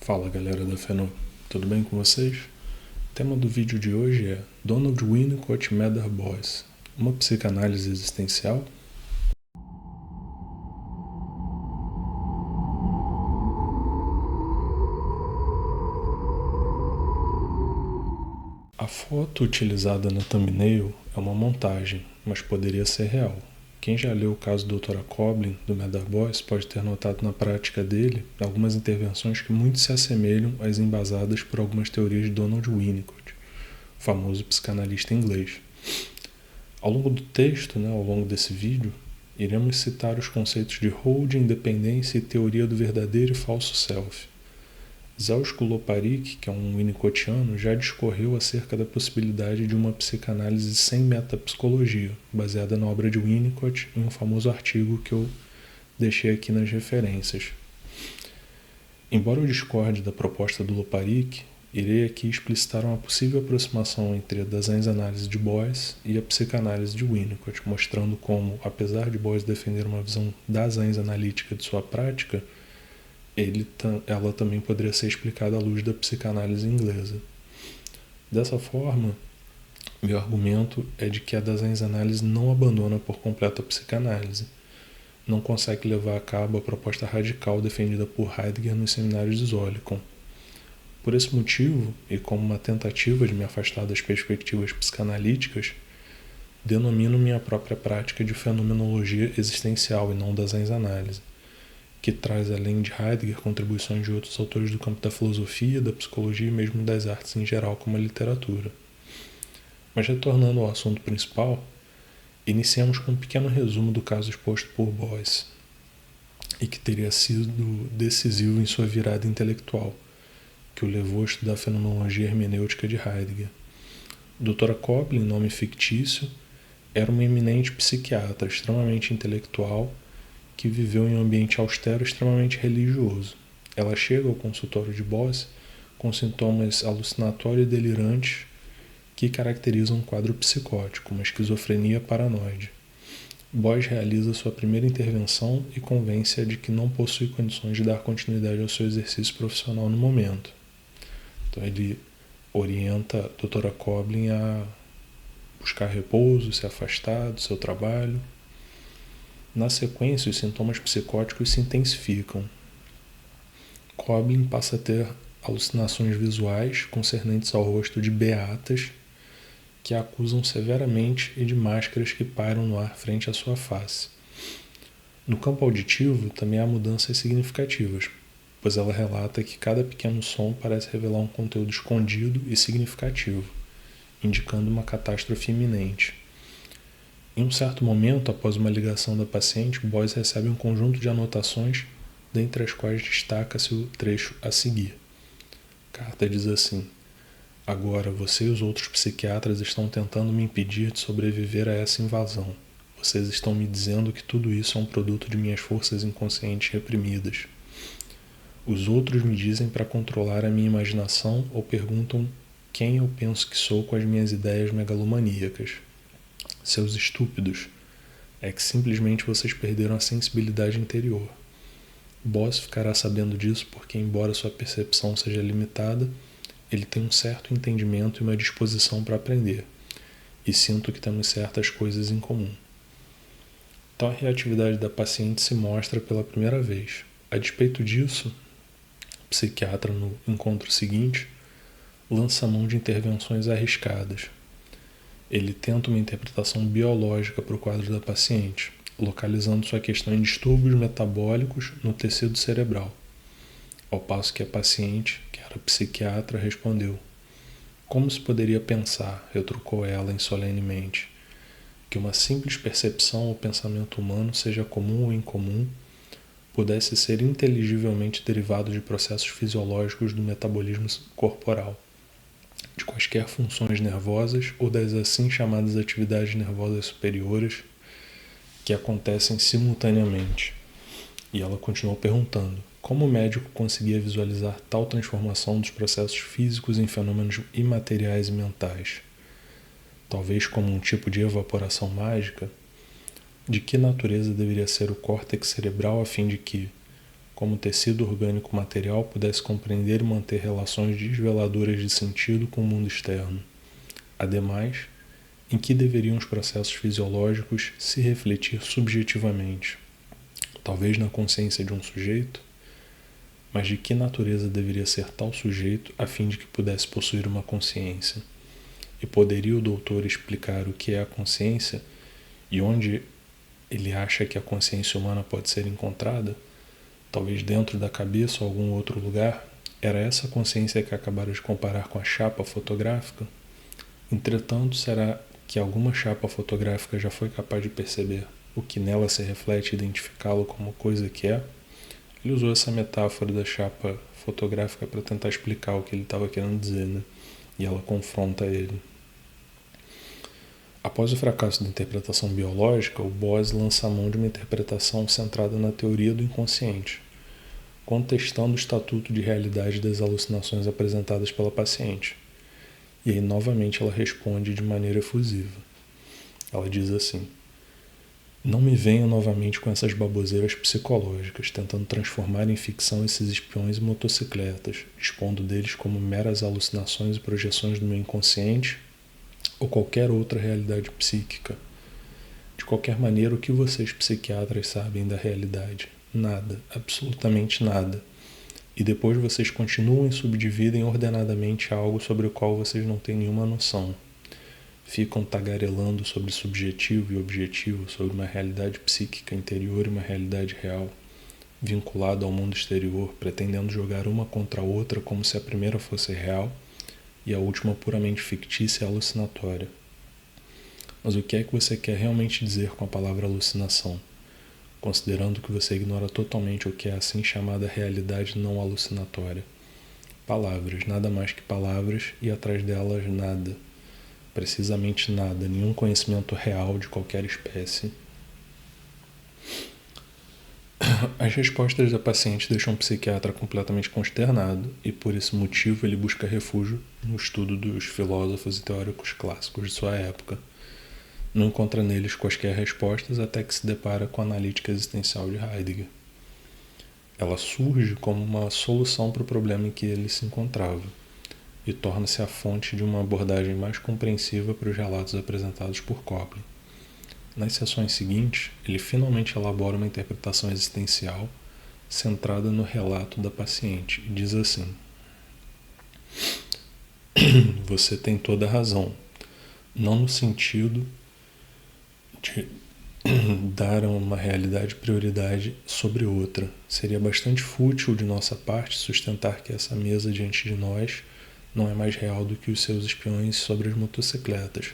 Fala galera da Fenô, tudo bem com vocês? O tema do vídeo de hoje é Donald Winnicott Mather Boyce, uma psicanálise existencial? A foto utilizada na thumbnail é uma montagem, mas poderia ser real. Quem já leu o caso do Dr. Coblin, do Mather Boyce, pode ter notado na prática dele algumas intervenções que muito se assemelham às embasadas por algumas teorias de Donald Winnicott, o famoso psicanalista inglês. Ao longo do texto, ao longo desse vídeo, iremos citar os conceitos de holding, independência e teoria do verdadeiro e falso self. Zelsko Loparik, que é um winnicottiano, já discorreu acerca da possibilidade de uma psicanálise sem metapsicologia, baseada na obra de Winnicott em um famoso artigo que eu deixei aqui nas referências. Embora eu discorde da proposta do Loparik, irei aqui explicitar uma possível aproximação entre a Daseins-Análise de Boyce e a psicanálise de Winnicott, mostrando como, apesar de Boyce defender uma visão Daseins-analítica de sua prática, ela também poderia ser explicada à luz da psicanálise inglesa. Dessa forma, meu argumento é de que a Daseins-Análise não abandona por completo a psicanálise, não consegue levar a cabo a proposta radical defendida por Heidegger nos seminários de Zolikon. Por esse motivo, e como uma tentativa de me afastar das perspectivas psicanalíticas, denomino minha própria prática de fenomenologia existencial e não Daseins-Análise, que traz, além de Heidegger, contribuições de outros autores do campo da filosofia, da psicologia e mesmo das artes em geral, como a literatura. Mas retornando ao assunto principal, iniciamos com um pequeno resumo do caso exposto por Boyce, e que teria sido decisivo em sua virada intelectual, que o levou a estudar a fenomenologia hermenêutica de Heidegger. Dra. Coblin, nome fictício, era uma eminente psiquiatra, extremamente intelectual, que viveu em um ambiente austero extremamente religioso. Ela chega ao consultório de Boyce com sintomas alucinatórios e delirantes que caracterizam um quadro psicótico, uma esquizofrenia paranoide. Boyce realiza sua primeira intervenção e convence-a de que não possui condições de dar continuidade ao seu exercício profissional no momento. Então ele orienta a Dra. Coblin a buscar repouso, se afastar do seu trabalho. Na sequência, os sintomas psicóticos se intensificam. Coblin passa a ter alucinações visuais concernentes ao rosto de beatas que a acusam severamente e de máscaras que pairam no ar frente à sua face. No campo auditivo, também há mudanças significativas, pois ela relata que cada pequeno som parece revelar um conteúdo escondido e significativo, indicando uma catástrofe iminente. Em um certo momento, após uma ligação da paciente, Boyce recebe um conjunto de anotações, dentre as quais destaca-se o trecho a seguir. A carta diz assim: agora você e os outros psiquiatras estão tentando me impedir de sobreviver a essa invasão. Vocês estão me dizendo que tudo isso é um produto de minhas forças inconscientes reprimidas. Os outros me dizem para controlar a minha imaginação ou perguntam quem eu penso que sou com as minhas ideias megalomaníacas. Seus estúpidos, é que simplesmente vocês perderam a sensibilidade interior. Boyce ficará sabendo disso porque, embora sua percepção seja limitada, ele tem um certo entendimento e uma disposição para aprender, e sinto que temos certas coisas em comum. Então a reatividade da paciente se mostra pela primeira vez. A despeito disso, o psiquiatra, no encontro seguinte, lança mão de intervenções arriscadas. Ele tenta uma interpretação biológica para o quadro da paciente, localizando sua questão em distúrbios metabólicos no tecido cerebral. Ao passo que a paciente, que era psiquiatra, respondeu: como se poderia pensar, retrucou ela insolenemente, que uma simples percepção ou pensamento humano, seja comum ou incomum, pudesse ser inteligivelmente derivado de processos fisiológicos do metabolismo corporal, de quaisquer funções nervosas ou das assim chamadas atividades nervosas superiores que acontecem simultaneamente. E ela continuou perguntando: como o médico conseguia visualizar tal transformação dos processos físicos em fenômenos imateriais e mentais? Talvez como um tipo de evaporação mágica? De que natureza deveria ser o córtex cerebral a fim de que, como o tecido orgânico material pudesse compreender e manter relações desveladoras de sentido com o mundo externo. Ademais, em que deveriam os processos fisiológicos se refletir subjetivamente? Talvez na consciência de um sujeito? Mas de que natureza deveria ser tal sujeito a fim de que pudesse possuir uma consciência? E poderia o doutor explicar o que é a consciência e onde ele acha que a consciência humana pode ser encontrada? Talvez dentro da cabeça ou algum outro lugar? Era essa consciência que acabaram de comparar com a chapa fotográfica? Entretanto, será que alguma chapa fotográfica já foi capaz de perceber o que nela se reflete e identificá-lo como coisa que é? Ele usou essa metáfora da chapa fotográfica para tentar explicar o que ele estava querendo dizer, né? E ela confronta ele. Após o fracasso da interpretação biológica, o Bose lança a mão de uma interpretação centrada na teoria do inconsciente, contestando o estatuto de realidade das alucinações apresentadas pela paciente. E aí, novamente, ela responde de maneira efusiva. Ela diz assim: não me venham novamente com essas baboseiras psicológicas, tentando transformar em ficção esses espiões e motocicletas, dispondo deles como meras alucinações e projeções do meu inconsciente ou qualquer outra realidade psíquica. De qualquer maneira, o que vocês psiquiatras sabem da realidade? Nada, absolutamente nada. E depois vocês continuam e subdividem ordenadamente algo sobre o qual vocês não têm nenhuma noção. Ficam tagarelando sobre subjetivo e objetivo, sobre uma realidade psíquica interior e uma realidade real, vinculada ao mundo exterior, pretendendo jogar uma contra a outra como se a primeira fosse real e a última puramente fictícia e alucinatória. Mas o que é que você quer realmente dizer com a palavra alucinação, considerando que você ignora totalmente o que é assim chamada realidade não alucinatória? Palavras, nada mais que palavras, e atrás delas nada. Precisamente nada, nenhum conhecimento real de qualquer espécie. As respostas da paciente deixam o psiquiatra completamente consternado e, por esse motivo, ele busca refúgio no estudo dos filósofos e teóricos clássicos de sua época. Não encontra neles quaisquer respostas até que se depara com a analítica existencial de Heidegger. Ela surge como uma solução para o problema em que ele se encontrava e torna-se a fonte de uma abordagem mais compreensiva para os relatos apresentados por Copley. Nas sessões seguintes, ele finalmente elabora uma interpretação existencial centrada no relato da paciente e diz assim: você tem toda a razão, não no sentido de dar a uma realidade prioridade sobre outra. Seria bastante fútil de nossa parte sustentar que essa mesa diante de nós não é mais real do que os seus espiões sobre as motocicletas,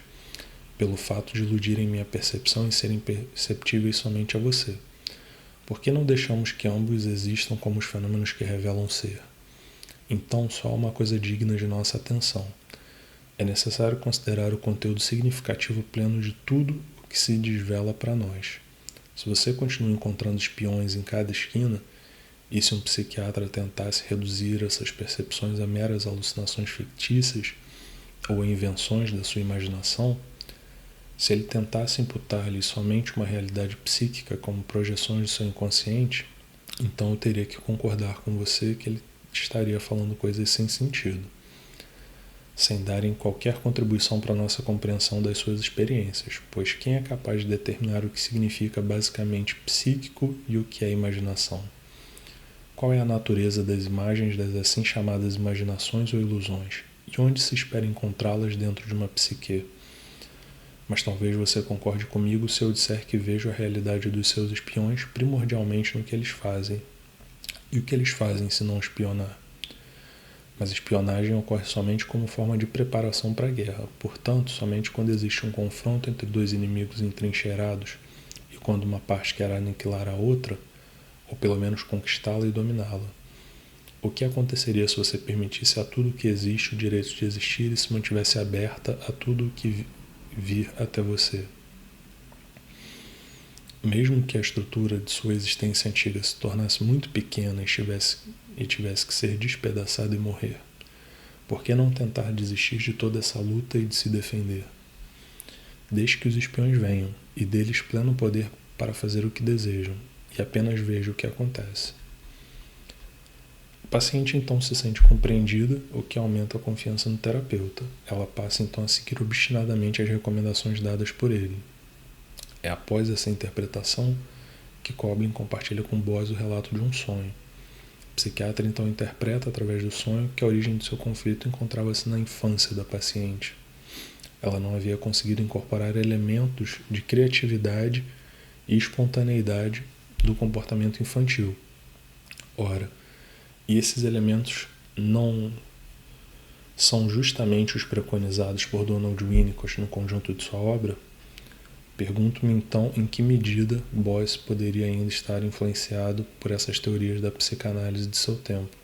pelo fato de iludirem minha percepção e serem perceptíveis somente a você. Por que não deixamos que ambos existam como os fenômenos que revelam ser? Então, só há uma coisa digna de nossa atenção. É necessário considerar o conteúdo significativo pleno de tudo o que se desvela para nós. Se você continua encontrando espiões em cada esquina, e se um psiquiatra tentasse reduzir essas percepções a meras alucinações fictícias ou invenções da sua imaginação, se ele tentasse imputar-lhe somente uma realidade psíquica como projeções de seu inconsciente, então eu teria que concordar com você que ele estaria falando coisas sem sentido, sem darem qualquer contribuição para a nossa compreensão das suas experiências, pois quem é capaz de determinar o que significa basicamente psíquico e o que é imaginação? Qual é a natureza das imagens das assim chamadas imaginações ou ilusões? E onde se espera encontrá-las dentro de uma psique? Mas talvez você concorde comigo se eu disser que vejo a realidade dos seus espiões primordialmente no que eles fazem. E o que eles fazem se não espionar? Mas espionagem ocorre somente como forma de preparação para a guerra, portanto, somente quando existe um confronto entre dois inimigos entrincheirados e quando uma parte quer aniquilar a outra, ou pelo menos conquistá-la e dominá-la. O que aconteceria se você permitisse a tudo o que existe o direito de existir e se mantivesse aberta a tudo o que vir até você? Mesmo que a estrutura de sua existência antiga se tornasse muito pequena e tivesse que ser despedaçada e morrer, por que não tentar desistir de toda essa luta e de se defender? Deixe que os espiões venham e dê-lhes pleno poder para fazer o que desejam, e apenas veja o que acontece. paciente então se sente compreendida, o que aumenta a confiança no terapeuta. Ela passa então a seguir obstinadamente as recomendações dadas por ele. É após essa interpretação que Coblin compartilha com Boyce o relato de um sonho. O psiquiatra então interpreta através do sonho que a origem do seu conflito encontrava-se na infância da paciente. Ela não havia conseguido incorporar elementos de criatividade e espontaneidade do comportamento infantil. Ora, e esses elementos não são justamente os preconizados por Donald Winnicott no conjunto de sua obra? Pergunto-me então em que medida Boyce poderia ainda estar influenciado por essas teorias da psicanálise de seu tempo.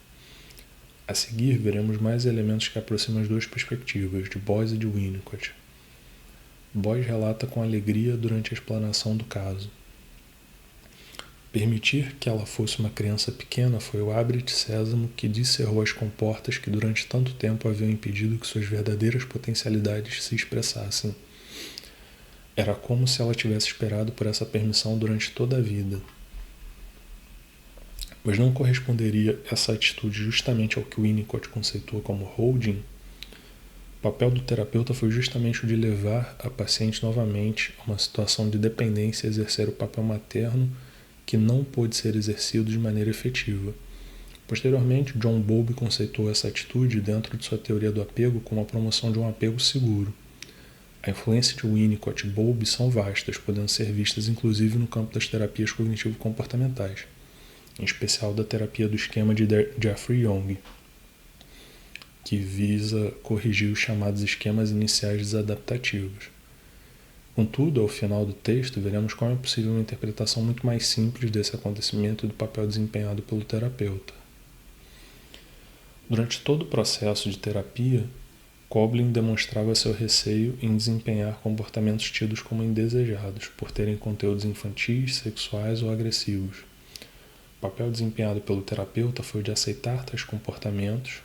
A seguir, veremos mais elementos que aproximam as duas perspectivas, de Boyce e de Winnicott. Boyce relata com alegria durante a explanação do caso. Permitir que ela fosse uma criança pequena foi o abre-te sésamo que descerrou as comportas que durante tanto tempo haviam impedido que suas verdadeiras potencialidades se expressassem. Era como se ela tivesse esperado por essa permissão durante toda a vida. Mas não corresponderia essa atitude justamente ao que Winnicott conceitua como holding? O papel do terapeuta foi justamente o de levar a paciente novamente a uma situação de dependência e exercer o papel materno que não pôde ser exercido de maneira efetiva. Posteriormente, John Bowlby conceituou essa atitude dentro de sua teoria do apego como a promoção de um apego seguro. A influência de Winnicott e Bowlby são vastas, podendo ser vistas inclusive no campo das terapias cognitivo-comportamentais, em especial da terapia do esquema de Jeffrey Young, que visa corrigir os chamados esquemas iniciais desadaptativos. Contudo, ao final do texto, veremos como é possível uma interpretação muito mais simples desse acontecimento e do papel desempenhado pelo terapeuta. Durante todo o processo de terapia, Coblin demonstrava seu receio em desempenhar comportamentos tidos como indesejados, por terem conteúdos infantis, sexuais ou agressivos. O papel desempenhado pelo terapeuta foi o de aceitar tais comportamentos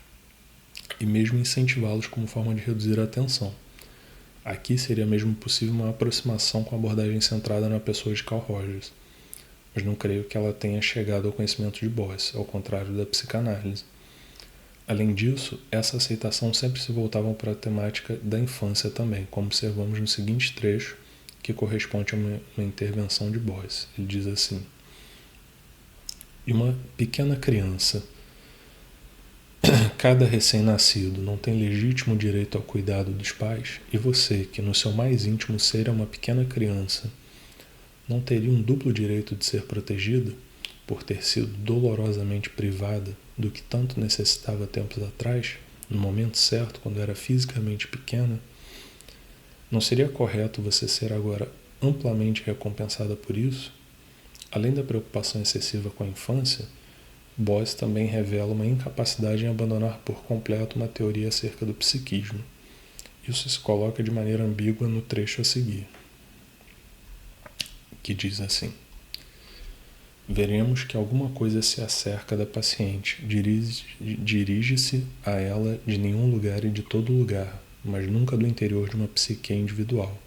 e mesmo incentivá-los como forma de reduzir a tensão. Aqui seria mesmo possível uma aproximação com a abordagem centrada na pessoa de Carl Rogers, mas não creio que ela tenha chegado ao conhecimento de Boyce, ao contrário da psicanálise. Além disso, essa aceitação sempre se voltava para a temática da infância também, como observamos no seguinte trecho, que corresponde a uma intervenção de Boyce. Ele diz assim: "E uma pequena criança, cada recém-nascido, não tem legítimo direito ao cuidado dos pais, e você, que no seu mais íntimo ser é uma pequena criança, não teria um duplo direito de ser protegida, por ter sido dolorosamente privada do que tanto necessitava tempos atrás, no momento certo, quando era fisicamente pequena? Não seria correto você ser agora amplamente recompensada por isso?" Além da preocupação excessiva com a infância, Boyce também revela uma incapacidade em abandonar por completo uma teoria acerca do psiquismo. Isso se coloca de maneira ambígua no trecho a seguir, que diz assim: "Veremos que alguma coisa se acerca da paciente, dirige-se a ela de nenhum lugar e de todo lugar, mas nunca do interior de uma psique individual.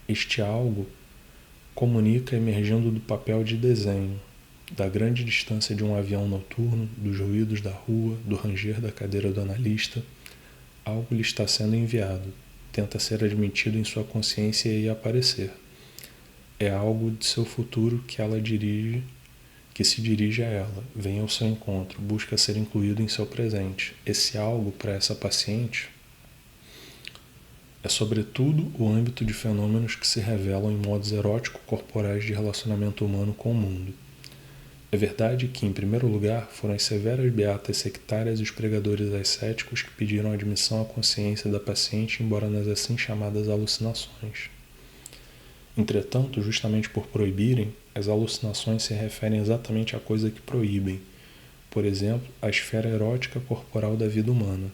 Este algo comunica emergindo do papel de desenho, da grande distância de um avião noturno, dos ruídos da rua, do ranger da cadeira do analista. Algo lhe está sendo enviado, tenta ser admitido em sua consciência e aparecer. É algo de seu futuro que se dirige a ela, vem ao seu encontro, busca ser incluído em seu presente. Esse algo, para essa paciente, é sobretudo o âmbito de fenômenos que se revelam em modos erótico-corporais de relacionamento humano com o mundo. É verdade que, em primeiro lugar, foram as severas beatas sectárias e os pregadores ascéticos que pediram a admissão à consciência da paciente, embora nas assim chamadas alucinações. Entretanto, justamente por proibirem, as alucinações se referem exatamente à coisa que proíbem, por exemplo, a esfera erótica corporal da vida humana.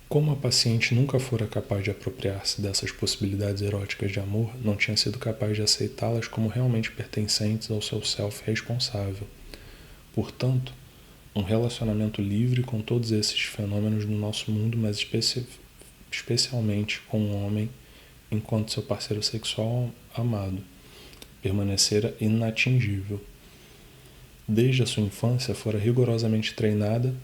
Como a paciente nunca fora capaz de apropriar-se dessas possibilidades eróticas de amor, não tinha sido capaz de aceitá-las como realmente pertencentes ao seu self responsável. Portanto, um relacionamento livre com todos esses fenômenos no nosso mundo, mas especialmente com o homem enquanto seu parceiro sexual amado, permanecera inatingível. desde a sua infância, fora rigorosamente treinada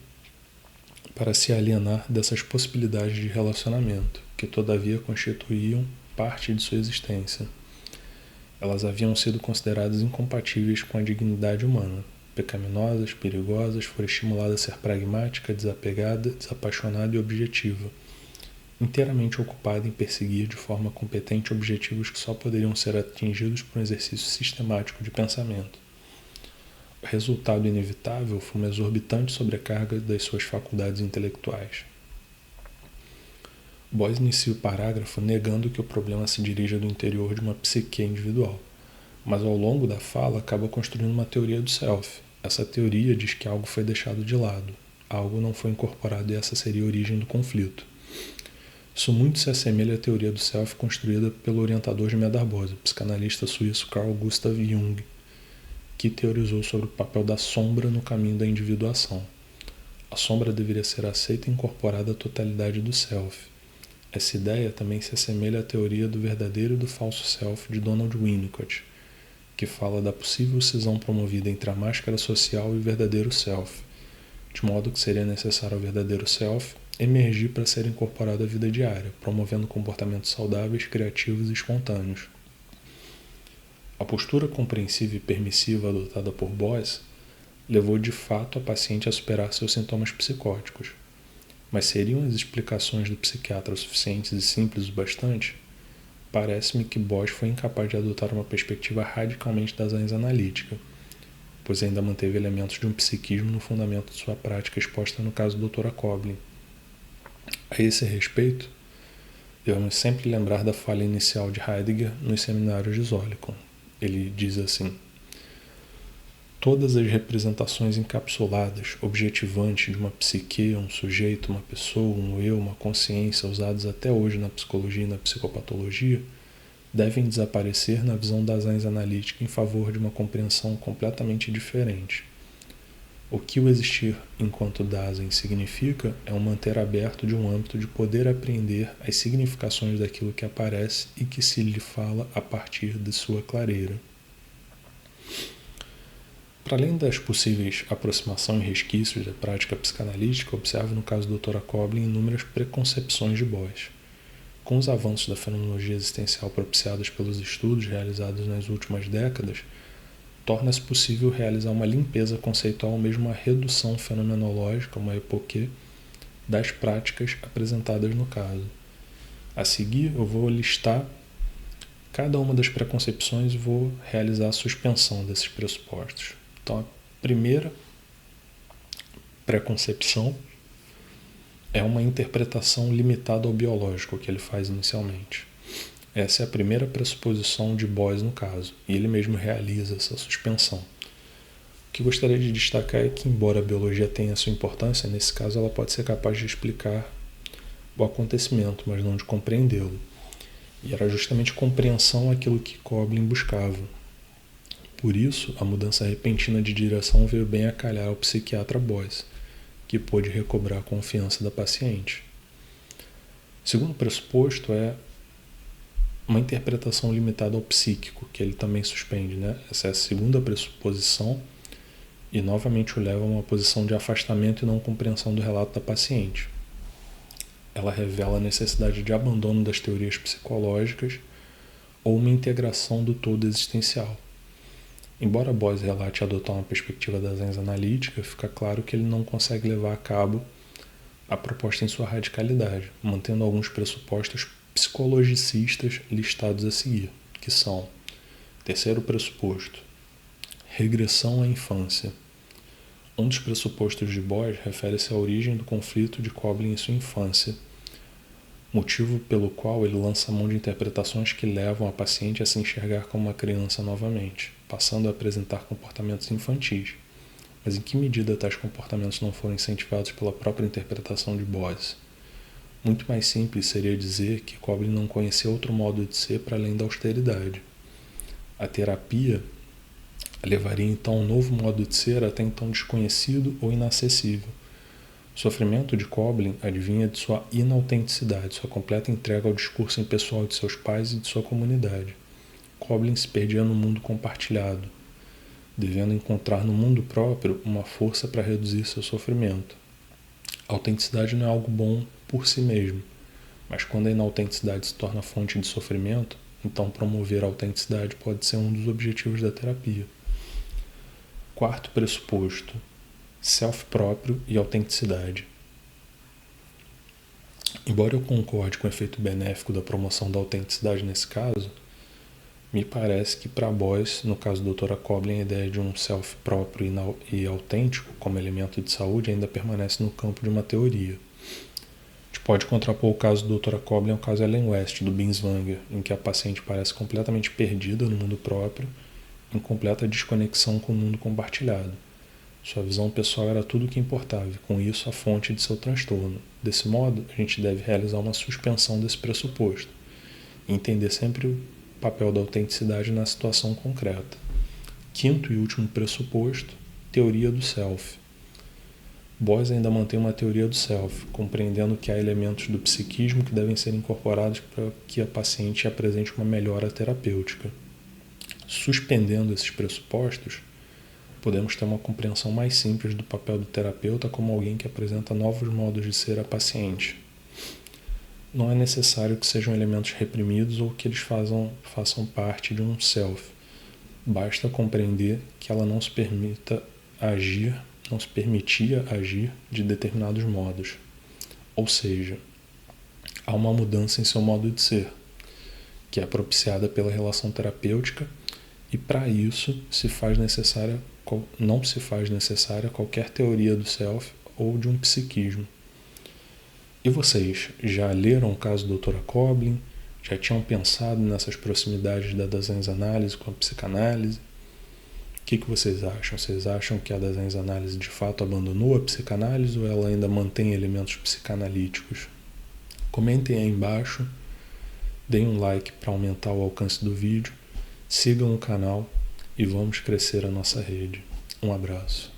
para se alienar dessas possibilidades de relacionamento, que todavia constituíam parte de sua existência. Elas haviam sido consideradas incompatíveis com a dignidade humana, pecaminosas, perigosas, foi estimulada a ser pragmática, desapegada, desapaixonada e objetiva, inteiramente ocupada em perseguir de forma competente objetivos que só poderiam ser atingidos por um exercício sistemático de pensamento. O resultado inevitável foi uma exorbitante sobrecarga das suas faculdades intelectuais. Boyce inicia o parágrafo negando que o problema se dirija do interior de uma psique individual, mas ao longo da fala acaba construindo uma teoria do self. Essa teoria diz que algo foi deixado de lado, algo não foi incorporado e essa seria a origem do conflito. Isso muito se assemelha à teoria do self construída pelo orientador de Medarbose, o psicanalista suíço Carl Gustav Jung, que teorizou sobre o papel da sombra no caminho da individuação. A sombra deveria ser aceita e incorporada à totalidade do self. Essa ideia também se assemelha à teoria do verdadeiro e do falso self de Donald Winnicott, que fala da possível cisão promovida entre a máscara social e o verdadeiro self, de modo que seria necessário ao verdadeiro self emergir para ser incorporado à vida diária, promovendo comportamentos saudáveis, criativos e espontâneos. A postura compreensiva e permissiva adotada por Boyce levou de fato a paciente a superar seus sintomas psicóticos. Mas seriam as explicações do psiquiatra suficientes e simples o bastante? Parece-me que Boyce foi incapaz de adotar uma perspectiva radicalmente da análise analítica, pois ainda manteve elementos de um psiquismo no fundamento de sua prática exposta no caso do Dr. Coblin. A esse respeito, devemos sempre lembrar da fala inicial de Heidegger nos seminários de Zolikon. Ele diz assim: todas as representações encapsuladas, objetivantes de uma psique, um sujeito, uma pessoa, um eu, uma consciência, usadas até hoje na psicologia e na psicopatologia, devem desaparecer na visão da análise analítica em favor de uma compreensão completamente diferente. O que o existir enquanto Dasein significa é um manter aberto de um âmbito de poder apreender as significações daquilo que aparece e que se lhe fala a partir de sua clareira. Para além das possíveis aproximações e resquícios da prática psicanalítica, observo no caso do Dr. Coblin inúmeras preconcepções de Boyce. Com os avanços da fenomenologia existencial propiciados pelos estudos realizados nas últimas décadas, torna-se possível realizar uma limpeza conceitual ou mesmo uma redução fenomenológica, uma epoquê, das práticas apresentadas no caso. A seguir, eu vou listar cada uma das preconcepções e vou realizar a suspensão desses pressupostos. Então, a primeira preconcepção é uma interpretação limitada ao biológico, que ele faz inicialmente. Essa é a primeira pressuposição de Boyce no caso, e ele mesmo realiza essa suspensão. O que gostaria de destacar é que, embora a biologia tenha sua importância, nesse caso ela pode ser capaz de explicar o acontecimento, mas não de compreendê-lo. E era justamente compreensão aquilo que Coblin buscava. Por isso, a mudança repentina de direção veio bem a calhar ao psiquiatra Boyce, que pôde recobrar a confiança da paciente. O segundo pressuposto é uma interpretação limitada ao psíquico, que ele também suspende, né? Essa é a segunda pressuposição e novamente o leva a uma posição de afastamento e não compreensão do relato da paciente. Ela revela a necessidade de abandono das teorias psicológicas ou uma integração do todo existencial. Embora Boyce relate adotar uma perspectiva da análise analítica, fica claro que ele não consegue levar a cabo a proposta em sua radicalidade, mantendo alguns pressupostos psicologicistas listados a seguir, que são: terceiro pressuposto, regressão à infância. Um dos pressupostos de Boyce refere-se à origem do conflito de Coblin em sua infância, motivo pelo qual ele lança mão de interpretações que levam a paciente a se enxergar como uma criança novamente, passando a apresentar comportamentos infantis. Mas em que medida tais comportamentos não foram incentivados pela própria interpretação de Boyce? Muito mais simples seria dizer que Coblin não conhecia outro modo de ser para além da austeridade. A terapia levaria então a um novo modo de ser até então desconhecido ou inacessível. O sofrimento de Coblin advinha de sua inautenticidade, sua completa entrega ao discurso impessoal de seus pais e de sua comunidade. Coblin se perdia no mundo compartilhado. devendo encontrar no mundo próprio uma força para reduzir seu sofrimento. A autenticidade não é algo bom por si mesmo, mas quando a inautenticidade se torna fonte de sofrimento, então promover a autenticidade pode ser um dos objetivos da terapia. Quarto pressuposto: self próprio e autenticidade. Embora eu concorde com o efeito benéfico da promoção da autenticidade nesse caso, me parece que para Boyce, no caso do Dr. Coblin, a ideia de um self próprio e autêntico como elemento de saúde ainda permanece no campo de uma teoria. A gente pode contrapor o caso do Dr. Coblin ao caso Ellen West, do Binswanger, em que a paciente parece completamente perdida no mundo próprio, em completa desconexão com o mundo compartilhado. Sua visão pessoal era tudo o que importava, e com isso a fonte de seu transtorno. Desse modo, a gente deve realizar uma suspensão desse pressuposto e entender sempre o papel da autenticidade na situação concreta. Quinto e último pressuposto: teoria do self. Boyce ainda mantém uma teoria do self, compreendendo que há elementos do psiquismo que devem ser incorporados para que a paciente apresente uma melhora terapêutica. Suspendendo esses pressupostos, podemos ter uma compreensão mais simples do papel do terapeuta como alguém que apresenta novos modos de ser a paciente. Não é necessário que sejam elementos reprimidos ou que eles façam parte de um self. Basta compreender que ela não se permitia agir de determinados modos. Ou seja, há uma mudança em seu modo de ser, que é propiciada pela relação terapêutica, e para isso não se faz necessária qualquer teoria do self ou de um psiquismo. E vocês já leram o caso da Dra. Coblin? Já tinham pensado nessas proximidades da Daseins-Análise com a psicanálise? O que vocês acham? Vocês acham que a Daseins-Análise de fato abandonou a psicanálise ou ela ainda mantém elementos psicanalíticos? Comentem aí embaixo, deem um like para aumentar o alcance do vídeo, sigam o canal e vamos crescer a nossa rede. Um abraço.